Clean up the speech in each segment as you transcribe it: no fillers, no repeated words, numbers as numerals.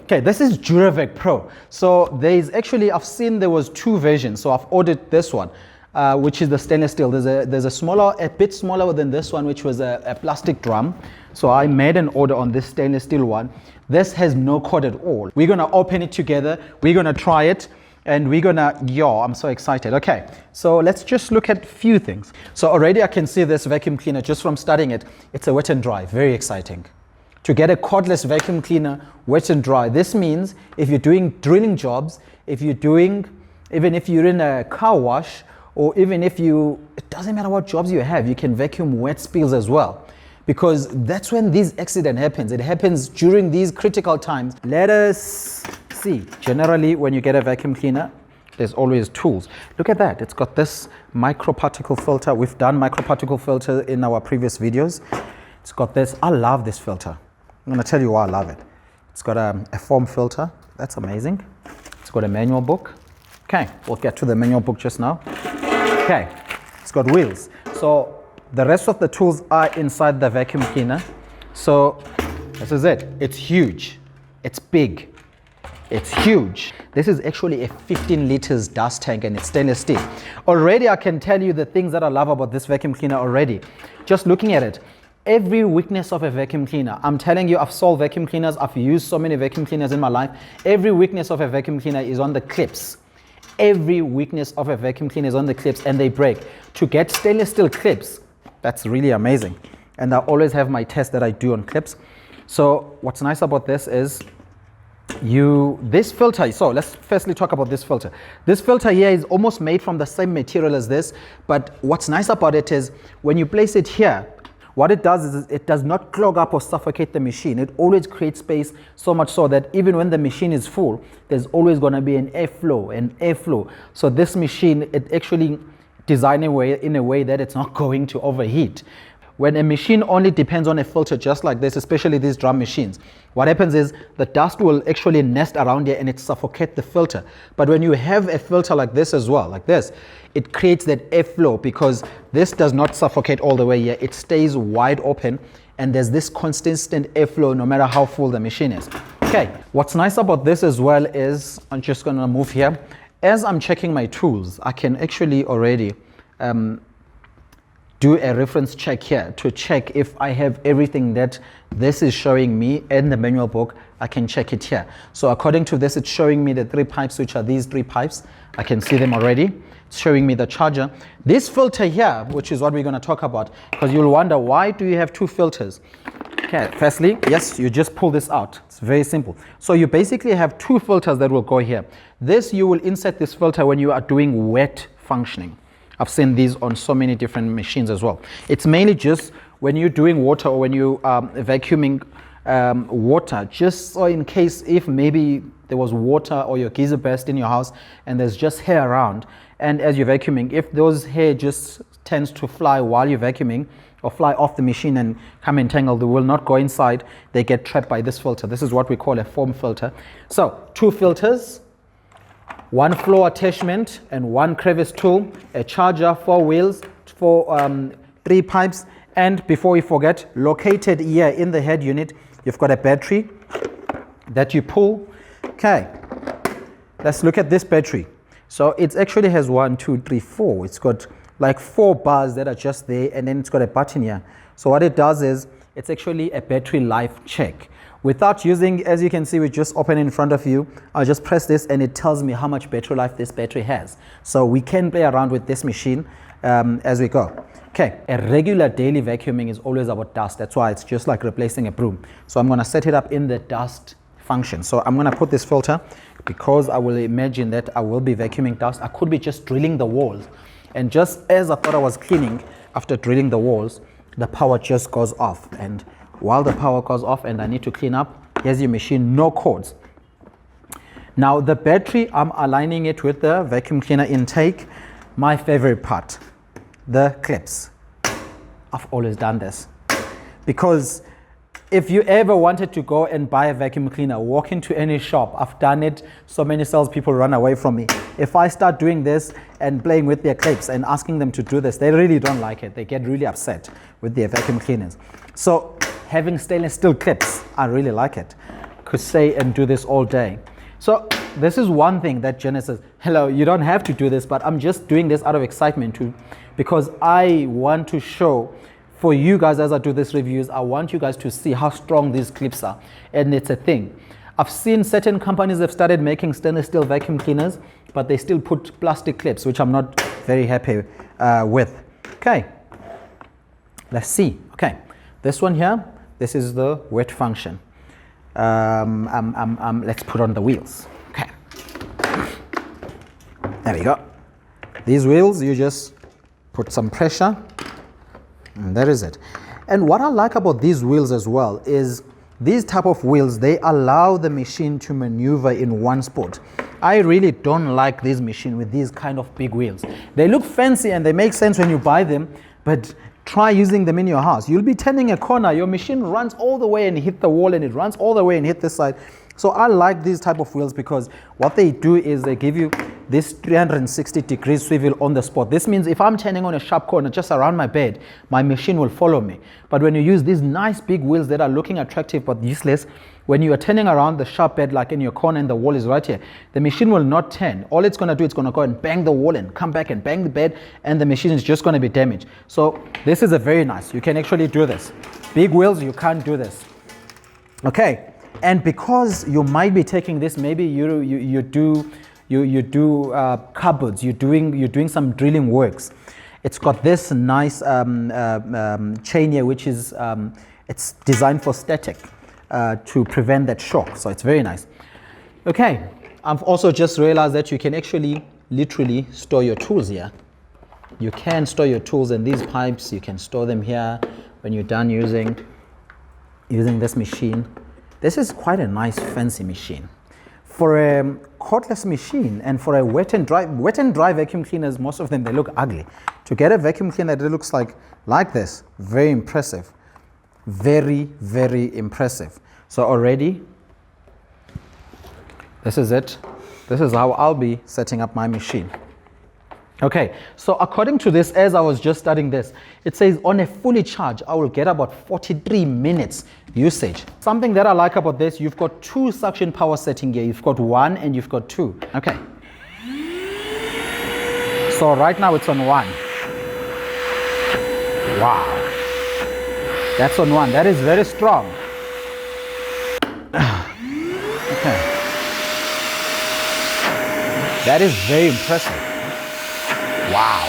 Okay, this is Duravac Pro. So there's actually, I've seen there was 2 versions. So I've ordered this one, which is the stainless steel. There's a smaller, a bit smaller than this one, which was a plastic drum. So I made an order on this stainless steel one. This has no cord at all. We're gonna open it together. We're gonna try it. And we're gonna, I'm so excited. Okay, so let's just look at a few things. So already I can see this vacuum cleaner just from studying it. It's a wet and dry, very exciting. To get a cordless vacuum cleaner, wet and dry, this means if you're doing drilling jobs, even if you're in a car wash, or even if it doesn't matter what jobs you have, you can vacuum wet spills as well. Because that's when this accident happens. It happens during these critical times. Let us see. Generally, when you get a vacuum cleaner, there's always tools. Look at that. It's got this microparticle filter. We've done microparticle filter in our previous videos. It's got this. I love this filter. I'm going to tell you why I love it. It's got a foam filter. That's amazing. It's got a manual book. Okay, we'll get to the manual book just now. Okay, it's got wheels. So the rest of the tools are inside the vacuum cleaner. So this is it. It's huge. It's big. It's huge. This is actually a 15 liters dust tank and it's stainless steel. Already I can tell you the things that I love about this vacuum cleaner already. Just looking at it. Every weakness of a vacuum cleaner, I'm telling you, I've sold vacuum cleaners. I've used so many vacuum cleaners in my life. Every weakness of a vacuum cleaner is on the clips. Every weakness of a vacuum cleaner is on the clips and they break. To get stainless steel clips, that's really amazing. And I always have my test that I do on clips. So what's nice about this is this filter, so let's firstly talk about this filter. This filter here is almost made from the same material as this, but what's nice about it is when you place it here, what it does is it does not clog up or suffocate the machine. It always creates space, so much so that even when the machine is full, there's always going to be an airflow. So this machine, it actually designed in a way that it's not going to overheat. When a machine only depends on a filter just like this, especially these drum machines, what happens is the dust will actually nest around here and it suffocates the filter. But when you have a filter like this as well, like this, it creates that airflow because this does not suffocate all the way here. It stays wide open and there's this consistent airflow no matter how full the machine is. Okay, what's nice about this as well is, I'm just gonna move here. As I'm checking my tools, I can actually already do a reference check here to check if I have everything that this is showing me in the manual book. I can check it here. So according to this, it's showing me the 3 pipes, which are these 3 pipes. I can see them already. It's showing me the charger. This filter here, which is what we're going to talk about, because you'll wonder, why do you have 2 filters? Okay, firstly, yes, you just pull this out. It's very simple. So you basically have 2 filters that will go here. This, you will insert this filter when you are doing wet functioning. I've seen these on so many different machines as well. It's mainly just when you're doing water or when you vacuuming water, just so in case if maybe there was water or your geyser burst in your house and there's just hair around, and as you're vacuuming, if those hair just tends to fly while you're vacuuming or fly off the machine and come entangled, they will not go inside, they get trapped by this filter. This is what we call a foam filter. So 2 filters, 1 flow attachment and 1 crevice tool, a charger, 4 wheels, 3 pipes, and before we forget, located here in the head unit, you've got a battery that you pull. Okay, let's look at this battery. So it actually has 1, 2, 3, 4. It's got like 4 bars that are just there, and then it's got a button here. So what it does is it's actually a battery life check. Without using, as you can see, we just open in front of you. I'll just press this and it tells me how much battery life this battery has. So we can play around with this machine as we go. Okay, a regular daily vacuuming is always about dust. That's why it's just like replacing a broom. So I'm going to set it up in the dust function. So I'm going to put this filter because I will imagine that I will be vacuuming dust. I could be just drilling the walls. And just as I thought I was cleaning, after drilling the walls, the power just goes off. And while the power goes off and I need to clean up, here's your machine, no cords. Now the battery, I'm aligning it with the vacuum cleaner intake. My favorite part, the clips. I've always done this because if you ever wanted to go and buy a vacuum cleaner, walk into any shop, I've done it, so many salespeople run away from me. If I start doing this and playing with their clips and asking them to do this, they really don't like it. They get really upset with their vacuum cleaners. So having stainless steel clips, I really like it. could stay and do this all day. So this is one thing that Jenna says, hello, you don't have to do this, but I'm just doing this out of excitement too, because I want to show for you guys as I do these reviews, I want you guys to see how strong these clips are, and it's a thing. I've seen certain companies have started making stainless steel vacuum cleaners, but they still put plastic clips, which I'm not very happy with. Okay, let's see. Okay, this one here, this is the wet function. Let's put on the wheels. Okay, there we go. These wheels, you just put some pressure, and that is it. And what I like about these wheels as well is these type of wheels, they allow the machine to maneuver in one spot. I really don't like this machine with these kind of big wheels. They look fancy and they make sense when you buy them, but try using them in your house. You'll be turning a corner, your machine runs all the way and hit the wall, and it runs all the way and hit this side. So I like these type of wheels because what they do is they give you this 360 degrees swivel on the spot. This means if I'm turning on a sharp corner just around my bed, my machine will follow me. But when you use these nice big wheels that are looking attractive but useless, when you are turning around the sharp bed like in your corner and the wall is right here, the machine will not turn. All it's going to do, it's going to go and bang the wall and come back and bang the bed, and the machine is just going to be damaged. So this is a very nice. You can actually do this. Big wheels, you can't do this. Okay. And because you might be taking this, maybe you do cupboards, you're doing some drilling works. It's got this nice chain here, which is it's designed for static to prevent that shock. So it's very nice. Okay, I've also just realized that you can actually literally store your tools here. You can store your tools in these pipes. You can store them here when you're done using this machine. This is quite a nice fancy machine. For a cordless machine and for a wet and dry vacuum cleaners, most of them, they look ugly. To get a vacuum cleaner that looks like this, very impressive. Very, very impressive. So already, this is it. This is how I'll be setting up my machine. Okay, so according to this, as I was just studying this, it says on a fully charged, I will get about 43 minutes usage. Something that I like about this, you've got two suction power setting here. You've got one and you've got two. Okay. So right now it's on one. Wow. That's on one. That is very strong. Okay. That is very impressive. Wow.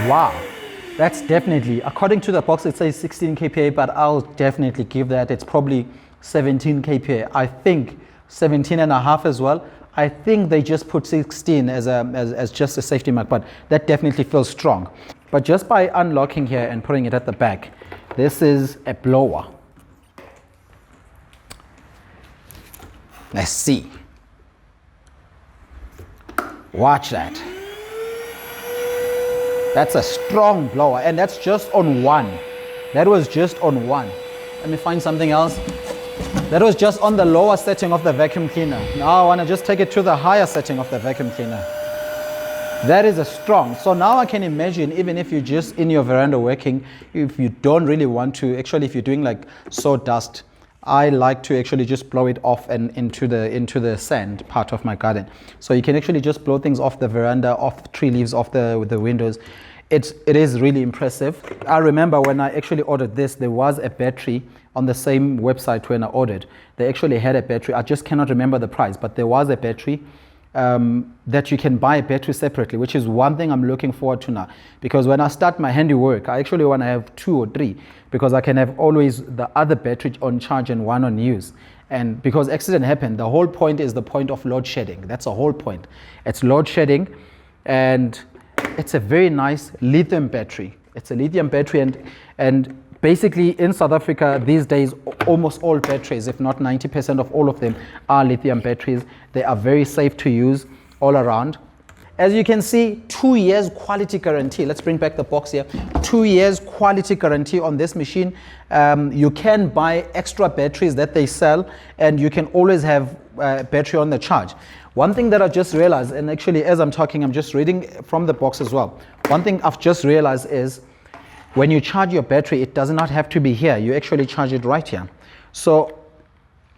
Wow. That's definitely, according to the box, it says 16 kPa, but I'll definitely give that. It's probably 17 kPa. I think 17 and a half as well. I think they just put 16 as just a safety mark, but that definitely feels strong. But just by unlocking here and putting it at the back, this is a blower. Let's see. Watch that. That's a strong blower, and that's just on one. That was just on one. Let me find something else. That was just on the lower setting of the vacuum cleaner. Now I want to just take it to the higher setting of the vacuum cleaner. That is a strong. So now I can imagine, even if you're just in your veranda working, if you don't really want to, actually if you're doing like sawdust, I like to actually just blow it off and into the sand part of my garden. So you can actually just blow things off the veranda, off tree leaves, off the windows. It is really impressive. I remember when I actually ordered this, there was a battery on the same website when I ordered. They actually had a battery. I just cannot remember the price, but there was a battery that you can buy a battery separately, which is one thing I'm looking forward to now. Because when I start my handiwork, I actually want to have 2 or 3, because I can have always the other battery on charge and one on use. And because accident happened, the whole point is the point of load shedding. That's the whole point. It's load shedding, and it's a very nice lithium battery. It's a lithium battery, and basically in South Africa these days, almost all batteries, if not 90% of all of them, are lithium batteries. They are very safe to use all around. As you can see, 2 years quality guarantee. Let's bring back the box here. 2 years quality guarantee on this machine. You can buy extra batteries that they sell, and you can always have battery on the charge. One thing that I just realized, and actually as I'm talking, I'm just reading from the box as well. One thing I've just realized is when you charge your battery, it does not have to be here. You actually charge it right here. So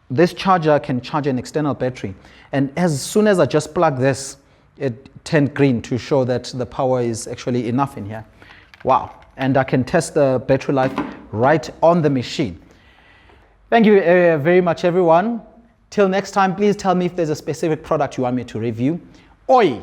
this charger can charge an external battery. And as soon as I just plug this, it turned green to show that the power is actually enough in here. Wow. And I can test the battery life right on the machine. Thank you very much, everyone. Till next time, please tell me if there's a specific product you want me to review. Oi!